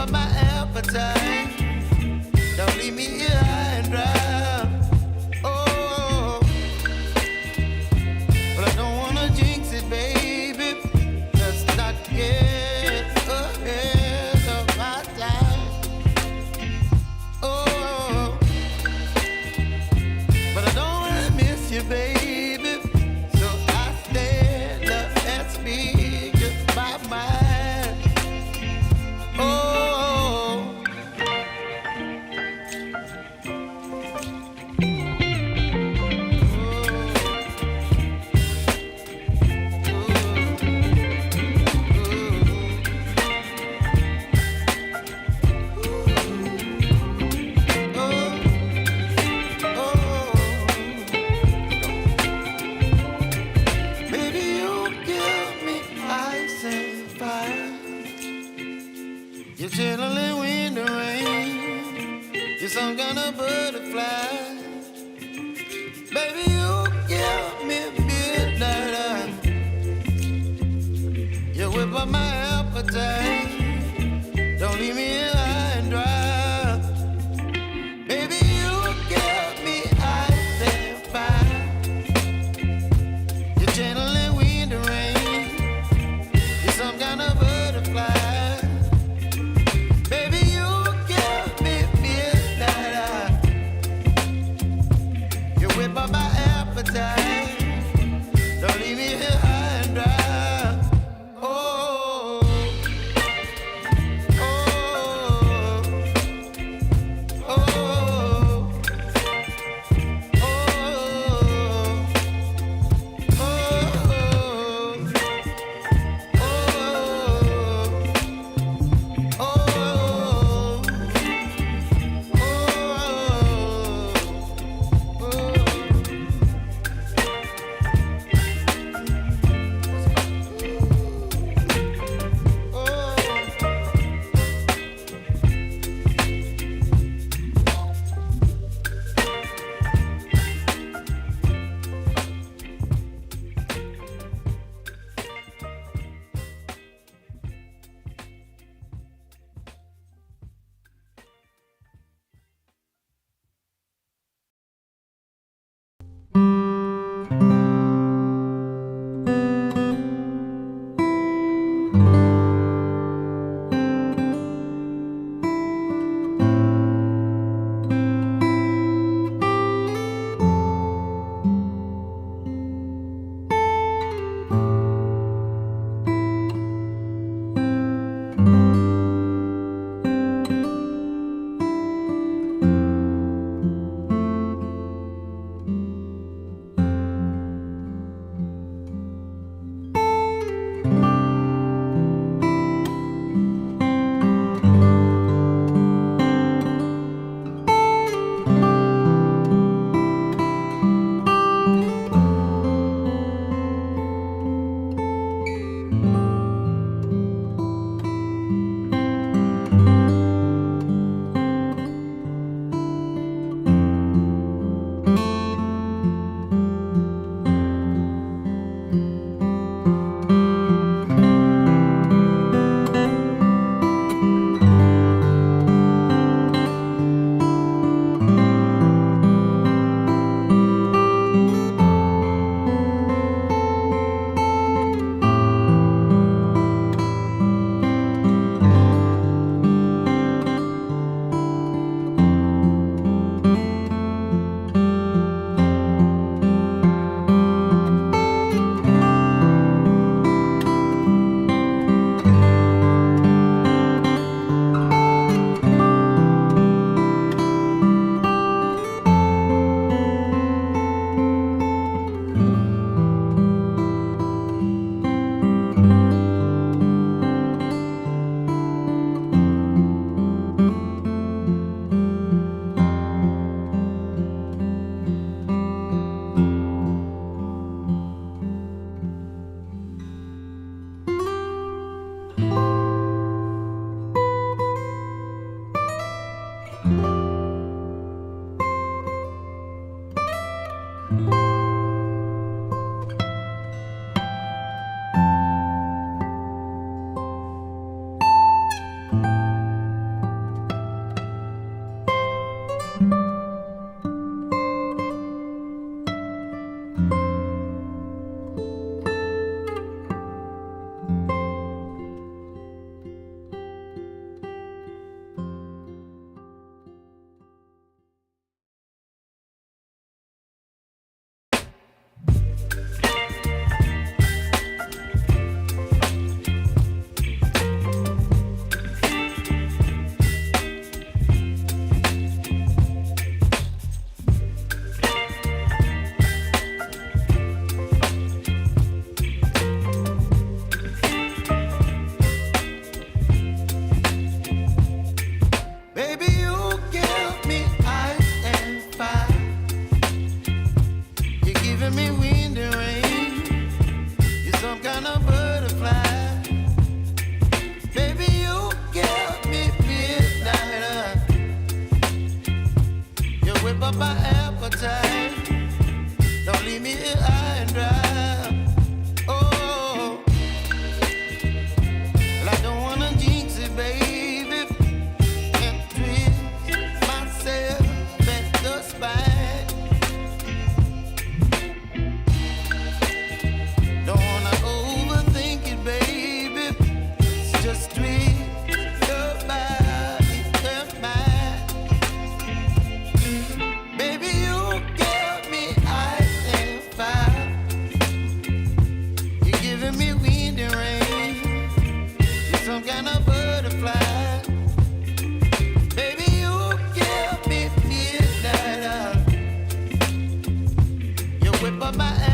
up my appetite. Don't leave me here high and dry. Oh, but I don't wanna jinx it, baby. Let's not get ahead of my time. Oh, but I don't wanna miss you, baby. So I stand up and speak just my mind. Oh. Baby, you give me ice and fire. You're chilling wind and rain. You're some kind of butterfly. Baby, you give me midnight. You whip up my appetite. Don't leave me here high and dry. Baby, you give me ice and fire. You're channeling wind and rain. You're some kind of butterfly. Baby, you give me midnight. You whip up my appetite. Don't leave me here high and dry. Oh. my appetite.